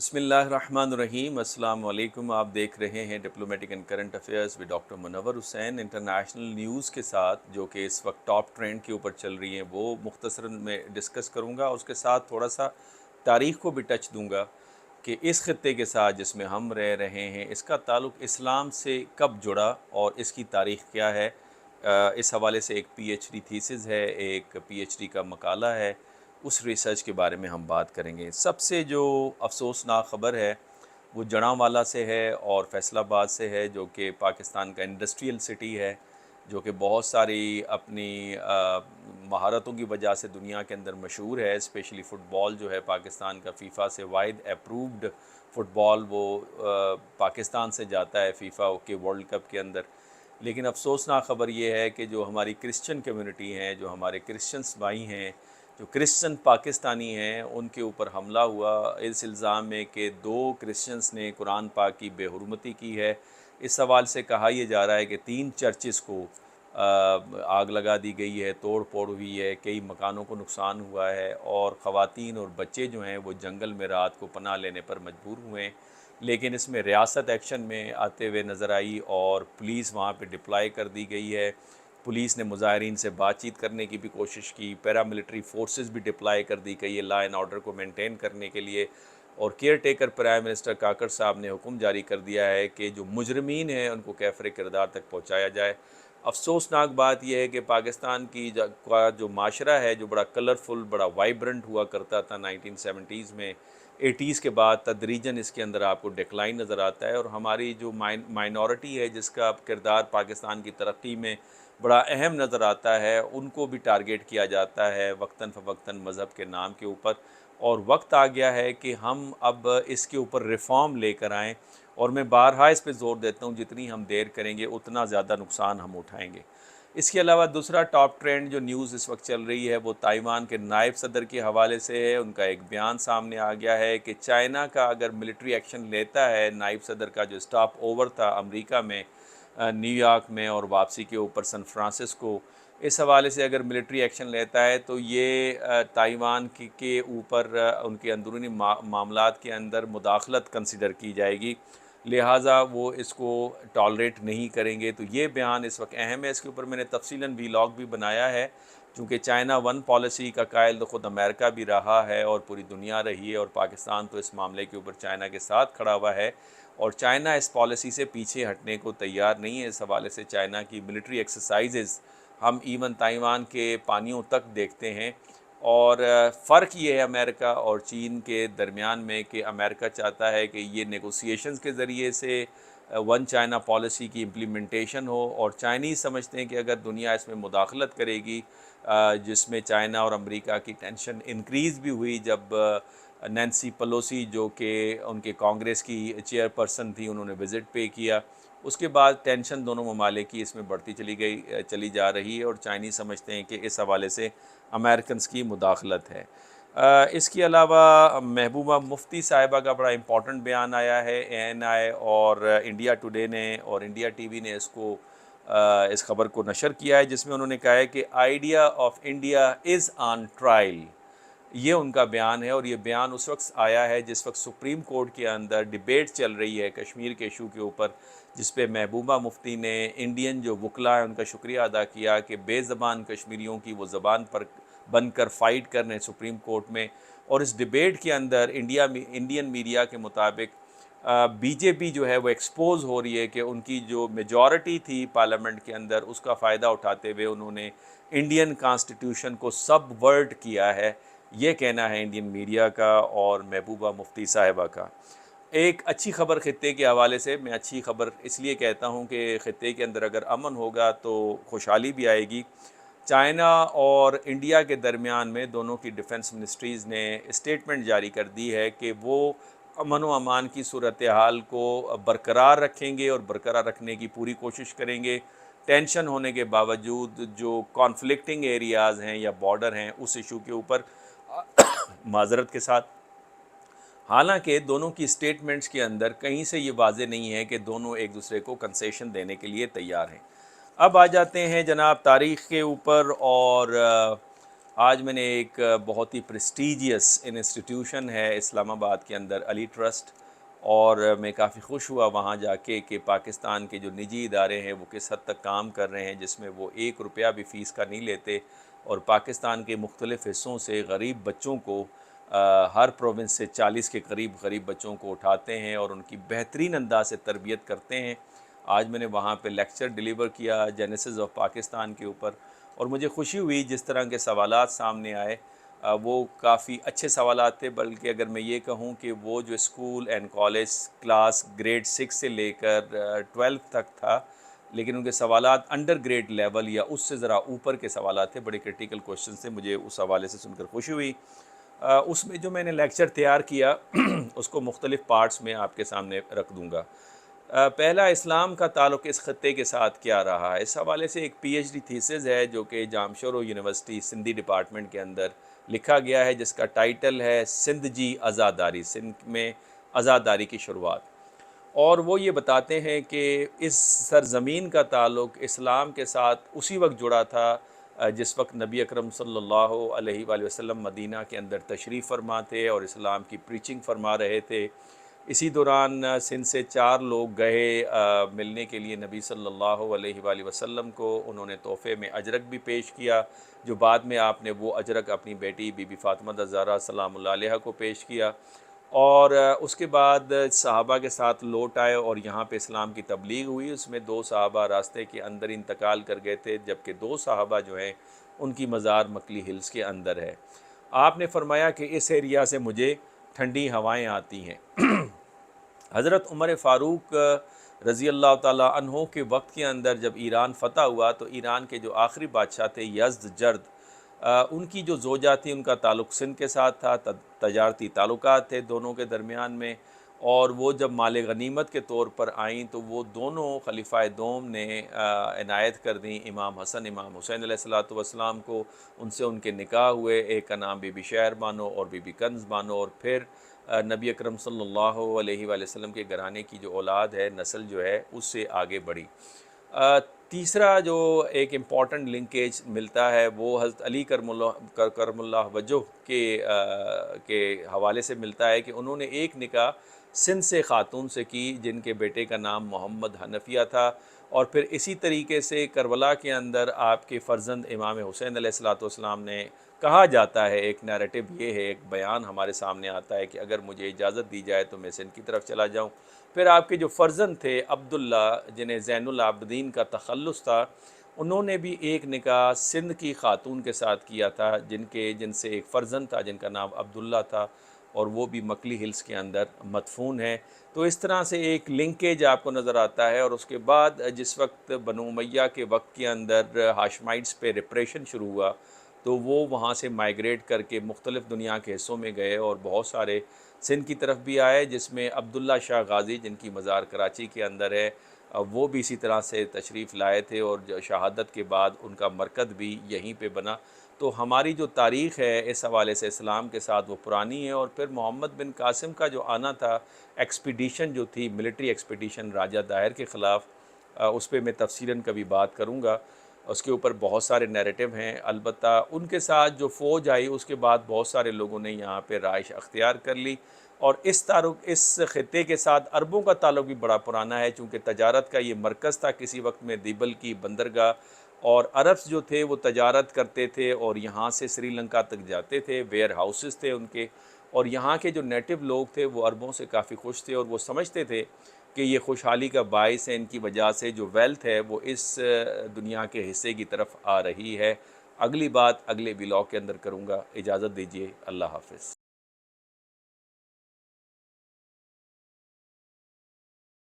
बिस्मिल्लाहिर्रहमानिर्रहीम अस्सलाम वालेकुम। आप देख रहे हैं diplomatic and current affairs with doctor Munawwar Hussain. International news के साथ जो कि इस वक्त टॉप ट्रेंड के ऊपर चल रही हैं वो मुख्तसरन में डिस्कस करूँगा। उसके साथ थोड़ा सा तारीख़ को भी टच दूँगा कि इस ख़ित्ते के साथ जिसमें हम रह रहे हैं इसका ताल्लुक़ इस्लाम से कब जुड़ा और इसकी तारीख़ क्या है। इस हवाले से एक पीएचडी थीसिस है, एक पीएचडी का मकाला है, उस रिसर्च के बारे में हम बात करेंगे। सबसे जो अफसोसनाक ख़बर है वो जड़ांवाला से है और फैसलाबाद से है, जो कि पाकिस्तान का इंडस्ट्रियल सिटी है, जो कि बहुत सारी अपनी महारतों की वजह से दुनिया के अंदर मशहूर है। स्पेशली फ़ुटबॉल जो है पाकिस्तान का फ़ीफ़ा से वाइड अप्रूव्ड फ़ुटबॉल वो पाकिस्तान से जाता है फ़ीफ़ा के वर्ल्ड कप के अंदर। लेकिन अफसोसनाक ख़बर ये है कि जो हमारी क्रिश्चियन कम्युनिटी हैं, जो हमारे क्रिश्चियंस भाई हैं, जो क्रिश्चियन पाकिस्तानी हैं, उनके ऊपर हमला हुआ इस इल्ज़ाम में कि 2 क्रिश्चियंस ने कुरान पाक की बेहुरमती की है। इस सवाल से कहा यह जा रहा है कि 3 चर्चेज़ को आग लगा दी गई है, तोड़ फोड़ हुई है, कई मकानों को नुकसान हुआ है और ख़वातीन और बच्चे जो हैं वो जंगल में रात को पनाह लेने पर मजबूर हुए हैं। लेकिन इसमें रियासत एक्शन में आते हुए नज़र आई और पुलिस वहाँ पे डिप्लॉय कर दी गई है। पुलिस ने मुज़ाहिरीन से बातचीत करने की भी कोशिश की, पैरामिलिट्री फोर्सेस भी डिप्लॉय कर दी गई है लॉ एंड ऑर्डर को मेंटेन करने के लिए। और केयर टेकर प्राइम मिनिस्टर काकर साहब ने हुक्म जारी कर दिया है कि जो मुजरमीन हैं उनको कैफ़रे किरदार तक पहुँचाया जाए। अफसोसनाक बात यह है कि पाकिस्तान का जो माशरा है, जो बड़ा कलरफुल, बड़ा वाइब्रेंट हुआ करता था 1970s में, 80s के बाद तदरीजन इसके अंदर आपको डिक्लाइन नज़र आता है। और हमारी जो माइनॉरिटी है जिसका किरदार पाकिस्तान की तरक्की में बड़ा अहम नज़र आता है, उनको भी टारगेट किया जाता है वक्तन फ़वक्तन मज़हब के नाम के ऊपर। और वक्त आ गया है कि हम अब इसके ऊपर रिफ़ॉर्म लेकर आएँ। और मैं बारहा इस पे ज़ोर देता हूँ, जितनी हम देर करेंगे उतना ज़्यादा नुकसान हम उठाएंगे। इसके अलावा दूसरा टॉप ट्रेंड जो न्यूज़ इस वक्त चल रही है वो ताइवान के नायब सदर के हवाले से है। उनका एक बयान सामने आ गया है कि चाइना का अगर मिलिट्री एक्शन लेता है, नायब सदर का जो स्टॉप ओवर था अमेरिका में, न्यूयॉर्क में और वापसी के ऊपर सन फ्रांसिस्को, इस हवाले से अगर मिलिट्री एक्शन लेता है तो ये ताइवान के ऊपर उनके अंदरूनी मामलात के अंदर मुदाखलत कंसिडर की जाएगी, लिहाजा वो इसको टॉलरेट नहीं करेंगे। तो ये बयान इस वक्त अहम है। इसके ऊपर मैंने तफसीलन वीलॉग भी बनाया है, चूँकि चाइना वन पॉलिसी का कायल तो ख़ुद अमेरिका भी रहा है और पूरी दुनिया रही है, और पाकिस्तान तो इस मामले के ऊपर चाइना के साथ खड़ा हुआ है और चाइना इस पॉलिसी से पीछे हटने को तैयार नहीं है। इस हवाले से चाइना की मिलिट्री एक्सरसाइजेज़ हम इवन ताइवान के पानियों तक देखते हैं। और फ़र्क ये है अमेरिका और चीन के दरमियान में कि अमेरिका चाहता है कि ये नेगोशिएशंस के ज़रिए से वन चाइना पॉलिसी की इम्प्लीमेंटेशन हो, और चाइनीज़ समझते हैं कि अगर दुनिया इसमें मुदाखलत करेगी, जिसमें चाइना और अमेरिका की टेंशन इंक्रीज़ भी हुई जब नैन्सी पेलोसी जो कि उनके कांग्रेस की चेयरपर्सन थी, उन्होंने विज़िट पे किया, उसके बाद टेंशन दोनों ममालिक की इसमें बढ़ती चली जा रही है और चाइनीज़ समझते हैं कि इस हवाले से अमेरिकन्स की मुदाखलत है। इसके अलावा महबूबा मुफ्ती साहिबा का बड़ा इम्पॉर्टेंट बयान आया है। एएनआई और इंडिया टुडे ने और इंडिया टीवी ने इस खबर को नशर किया है, जिसमें उन्होंने कहा है कि idea of India is on trial. ये उनका बयान है और ये बयान उस वक्त आया है जिस वक्त सुप्रीम कोर्ट के अंदर डिबेट चल रही है कश्मीर के इशू के ऊपर, जिस पे महबूबा मुफ्ती ने इंडियन जो वकला है उनका शुक्रिया अदा किया कि बेज़बान कश्मीरियों की वो ज़बान पर बनकर फ़ाइट कर रहे हैं सुप्रीम कोर्ट में। और इस डिबेट के अंदर इंडियन मीडिया के मुताबिक बीजेपी जो है वो एक्सपोज़ हो रही है कि उनकी जो मेजॉरिटी थी पार्लियामेंट के अंदर उसका फ़ायदा उठाते हुए उन्होंने इंडियन कॉन्स्टिट्यूशन को सबवर्ट किया है। ये कहना है इंडियन मीडिया का और महबूबा मुफ्ती साहिबा का। एक अच्छी ख़बर ख़ित्ते के हवाले से, मैं अच्छी ख़बर इसलिए कहता हूँ कि ख़ित्ते के अंदर अगर अमन होगा तो खुशहाली भी आएगी। चाइना और इंडिया के दरमियान में दोनों की डिफेंस मिनिस्ट्रीज़ ने स्टेटमेंट जारी कर दी है कि वो अमन व अमान की सूरत हाल को बरकरार रखेंगे और बरकरार रखने की पूरी कोशिश करेंगे। टेंशन होने के बावजूद जो कॉन्फ्लिक्टिंग एरियाज़ हैं या बॉर्डर हैं उस इशू के ऊपर माज़रत के साथ, हालांकि दोनों की स्टेटमेंट्स के अंदर कहीं से ये वाज़े नहीं है कि दोनों एक दूसरे को कंसेशन देने के लिए तैयार हैं। अब आ जाते हैं जनाब तारीख़ के ऊपर, और आज मैंने एक बहुत ही प्रेस्टीजियस इंस्टीट्यूशन है इस्लामाबाद के अंदर, अली ट्रस्ट, और मैं काफ़ी खुश हुआ वहाँ जाके कि पाकिस्तान के जो निजी इदारे हैं वो किस हद तक काम कर रहे हैं, जिसमें वो 1 रुपया भी फ़ीस का नहीं लेते और पाकिस्तान के मुख्तलिफ़ हिस्सों से गरीब बच्चों को हर प्रोविंस से 40 के करीब गरीब बच्चों को उठाते हैं और उनकी बेहतरीन अंदाज से तरबियत करते हैं। आज मैंने वहाँ पे लेक्चर डिलीवर किया जेनेसिस ऑफ पाकिस्तान के ऊपर, और मुझे खुशी हुई जिस तरह के सवालात सामने आए। वो काफ़ी अच्छे सवालात थे, बल्कि अगर मैं ये कहूँ कि वो जो school and college class grade 6 से लेकर 12 तक था, लेकिन उनके सवालात अंडर ग्रेड लेवल या उससे ज़रा ऊपर के सवालात थे, बड़े क्रिटिकल क्वेश्चन थे। मुझे उस हवाले से सुनकर खुशी हुई। उसमें जो मैंने लेक्चर तैयार किया उसको मुख्तलिफ़ पार्ट्स में आपके सामने रख दूँगा। पहला, इस्लाम का ताल्लुक़ इस ख़त्ते के साथ क्या रहा है। इस हवाले से एक पीएचडी थीसिस है जो कि जामशोरो यूनिवर्सिटी सिंधी डिपार्टमेंट के अंदर लिखा गया है, जिसका टाइटल है सिंध जी आज़ादारी, सिंध में आज़ादारी की शुरुआत। और वो ये बताते हैं कि इस सरज़मीन का ताल्लुक़ इस्लाम के साथ उसी वक्त जुड़ा था जिस वक्त नबी अकरम सल्लल्लाहु अलैहि वसल्लम मदीना के अंदर तशरीफ़ फरमा थे और इस्लाम की प्रीचिंग फरमा रहे थे। इसी दौरान सिंध से 4 लोग गए मिलने के लिए नबी सल्लल्लाहु अलैहि वसल्लम को। उन्होंने तोहफ़े में अजरक भी पेश किया, जो बाद में आपने वो अजरक अपनी बेटी बीबी फ़ातिमा ज़हरा सलामुल्लाह अलैहा को पेश किया। और उसके बाद सहाबा के साथ लौट आए और यहाँ पे इस्लाम की तबलीग हुई। उसमें 2 सहाबा रास्ते के अंदर इंतकाल कर गए थे, जबकि 2 सहाबा जो हैं उनकी मज़ार मकली हिल्स के अंदर है। आपने फरमाया कि इस एरिया से मुझे ठंडी हवाएं आती हैं। हज़रत उमर फ़ारूक रज़ी अल्लाह ताला अन्हो के वक्त के अंदर जब ईरान फ़तह हुआ तो ईरान के जो आखिरी बादशाह थे यज़्दजर्द, उनकी जो ज़ोजा थी उनका ताल्लुक़ सिंध के साथ था। तजारती ताल्लुकात थे दोनों के दरमियान में, और वो जब माल गनीमत के तौर पर आईं तो वो दोनों खलीफा दोम ने इनायत कर दी इमाम हसन इमाम हुसैन अलैहिस्सलातु वस्सलाम को। उनसे उनके निकाह हुए, एक का नाम बीबी शहर बानो और बीबी कंज़ बानो, और फिर नबी अकरम सल्लल्लाहु अलैहि वसल्लम के घराने की जो औलाद है, नस्ल जो है, उससे आगे बढ़ी। तीसरा जो एक इम्पॉर्टेंट लिंकेज मिलता है वो हज़रत अली करमुल्लाह वजह के हवाले से मिलता है कि उन्होंने एक निकाह सिंध से ख़ातून से की जिनके बेटे का नाम मोहम्मद हनफिया था। और फिर इसी तरीके से करबला के अंदर आपके फ़र्जंद इमाम हुसैन अलैहिस्सलातु वस्सलाम ने, कहा जाता है, एक नैरेटिव ये है, एक बयान हमारे सामने आता है कि अगर मुझे इजाज़त दी जाए तो मैं सिंध की तरफ चला जाऊँ। फिर आपके जो फ़र्जंद थे अब्दुल्ला, जिन्हें ज़ैनुल आबिदीन का तखल्लुस था, उन्होंने भी एक निकाह सिंध की ख़ातून के साथ किया था जिनसे एक फ़र्जंद था जिनका नाम अब्दुल्ला था, और वो भी मकली हिल्स के अंदर मदफून है। तो इस तरह से एक लिंकेज आपको नज़र आता है। और उसके बाद जिस वक्त बनु उमय्या के वक्त के अंदर हाशमाइट्स पे रिप्रेशन शुरू हुआ तो वो वहाँ से माइग्रेट करके मुख्तलिफ़ दुनिया के हिस्सों में गए और बहुत सारे सिंध की तरफ भी आए, जिसमें अब्दुल्ला शाह गाज़ी जिनकी मज़ार कराची के अंदर है, वो भी इसी तरह से तशरीफ़ लाए थे और शहादत के बाद उनका मरकज़ भी यहीं पे बना। तो हमारी जो तारीख़ है इस हवाले से इस्लाम के साथ वो पुरानी है। और फिर मोहम्मद बिन कासिम का जो आना था, एक्सपीडिशन जो थी, मिलिट्री एक्सपीडिशन राजा दाहिर के ख़िलाफ़, उस पर मैं तफ़सीलन कभी बात करूँगा। उसके ऊपर बहुत सारे नैरेटिव हैं। अलबत्ता उनके साथ जो फ़ौज आई उसके बाद बहुत सारे लोगों ने यहाँ पे राइश अख्तियार कर ली। और इस ख़ित्ते के साथ अरबों का ताल्लुक़ भी बड़ा पुराना है, चूँकि तजारत का ये मरकज़ था किसी वक्त में दीबल की बंदरगाह, और अरब्स जो थे वो तजारत करते थे और यहाँ से श्रीलंका तक जाते थे, वेयर हाउसेस थे उनके। और यहाँ के जो नेटिव लोग थे वो अरबों से काफ़ी खुश थे और वो समझते थे कि ये खुशहाली का बाइस है, इनकी वजह से जो वेल्थ है वो इस दुनिया के हिस्से की तरफ आ रही है। अगली बात अगले व्लॉग के अंदर करूँगा। इजाज़त दीजिए, अल्लाह हाफ़िज़।